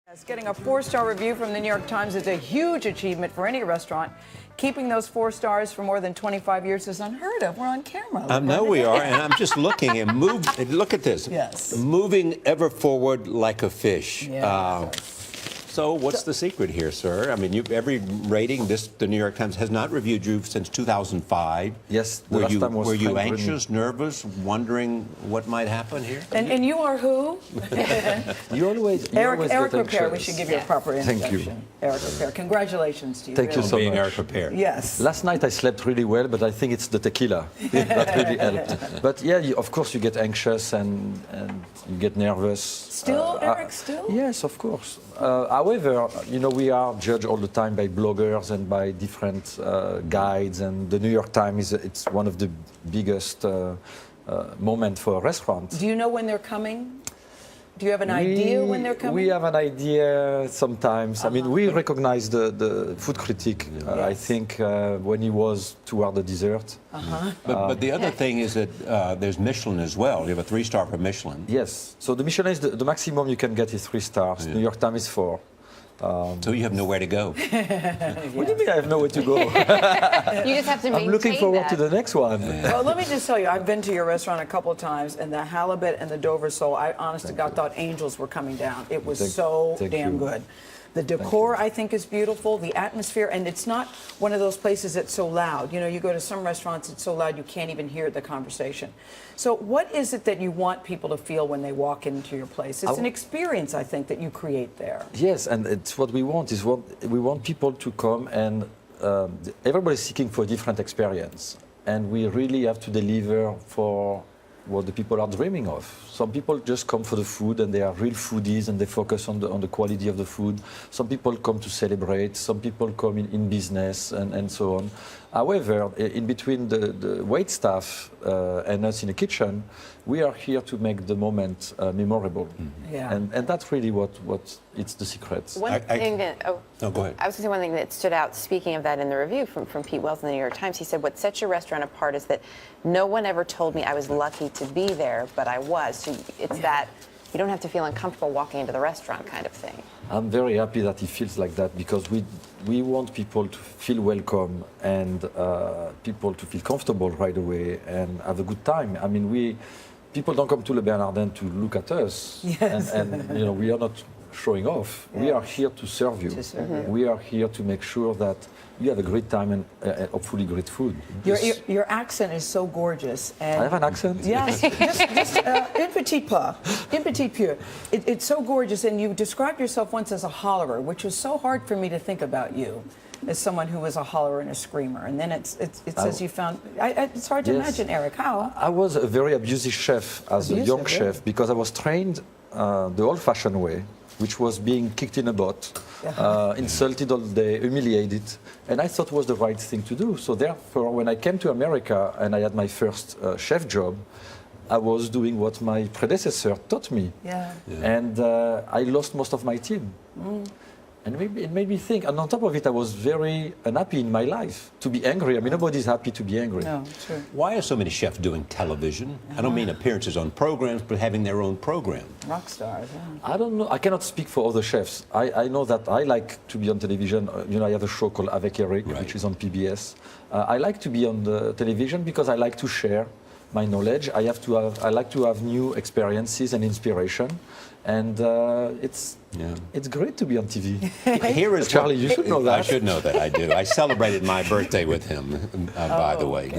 Yes, getting a 4-star review from the New York Times is a huge achievement for any restaurant. Keeping those 4 stars for more than 25 years is unheard of. We're on camera. I know we are, and I'm just looking and look at this. Yes. Moving ever forward like a fish. Yeah. So what's the secret here, sir? I mean, every rating, the New York Times has not reviewed you since 2005. Yes, Were you anxious, nervous, wondering what might happen here? And you are who? Eric Ripert. We should give you a proper introduction. Thank you. Eric Ripert. Congratulations to you. Thank you so being much. Eric Ripert. Yes. Last night I slept really well, but I think it's the tequila that really helped. But yeah, of course you get anxious and you get nervous. Still, Eric, still? Yes, of course. However, we are judged all the time by bloggers and by different guides, and the New York Times it's one of the biggest moments for restaurants. Do you know when they're coming? Do you have an idea when they're coming? We have an idea sometimes. I mean, we recognize the food critic, I think, when he was toward the dessert. But the other thing is that there's Michelin as well. You have a 3-star for Michelin. Yes. So the Michelin is the maximum you can get is 3 stars. Yeah. New York Times is 4. So you have nowhere to go. What do you mean I have nowhere to go? You just have to maintain I'm looking forward that. to the next one. Well, let me just tell you, I've been to your restaurant a couple of times, and the halibut and the Dover sole, I honest to God thought angels were coming down. It was so damn good. The decor, I think, is beautiful, the atmosphere, and it's not one of those places that's so loud. You know, you go to some restaurants, it's so loud you can't even hear the conversation. So what is it that you want people to feel when they walk into your place? It's an experience, I think, that you create there. Yes, and it's what we want. We want people to come, and everybody's seeking for a different experience. And we really have to deliver for what the people are dreaming of. Some people just come for the food and they are real foodies and they focus on the quality of the food. Some people come to celebrate, some people come in business and so on. However, in between the wait staff and us in the kitchen, we are here to make the moment memorable. Yeah. And that's really what it's the secret. One thing that, No, go ahead. I was going to say one thing that stood out, speaking of that in the review from Pete Wells in the New York Times, he said, what sets your restaurant apart is that no one ever told me I was lucky to be there, but I was. So it's that you don't have to feel uncomfortable walking into the restaurant kind of thing. I'm very happy that it feels like that because we want people to feel welcome and people to feel comfortable right away and have a good time. I mean, people don't come to Le Bernardin to look at us, yes. and we are not showing off. Yeah. We are here to serve you. We are here to make sure that you have a great time and hopefully great food. Your accent is so gorgeous. And I have an accent? Yes, just in petit peu. It's so gorgeous, and you described yourself once as a hollerer, which was so hard for me to think about you as someone who was a hollerer and a screamer. And then it says you found, it's hard to imagine, Eric, how? I was a very abusive chef as a young chef because I was trained the old-fashioned way, which was being kicked in a butt, insulted all day, humiliated, and I thought it was the right thing to do. So therefore, when I came to America and I had my first chef job, I was doing what my predecessor taught me. And I lost most of my team. And it made me think, and on top of it, I was very unhappy in my life to be angry. I mean, nobody's happy to be angry. No, true. Why are so many chefs doing television? I don't mean appearances on programs, but having their own program. Rock stars, I don't know. I cannot speak for other chefs. I know that I like to be on television. I have a show called Avec Eric, which is on PBS. I like to be on the television because I like to share my knowledge. I like to have new experiences and inspiration. And it's great to be on TV. Here is Charlie, you should know that. I should know that, I do. I celebrated my birthday with him, by the way.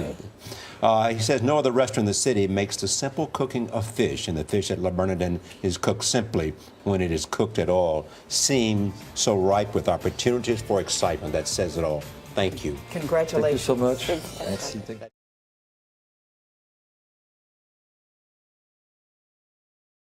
Okay. He says, no other restaurant in the city makes the simple cooking of fish, and the fish at Le Bernadin is cooked simply when it is cooked at all, seem so ripe with opportunities for excitement. That says it all. Thank you. Congratulations. Thank you so much. Merci.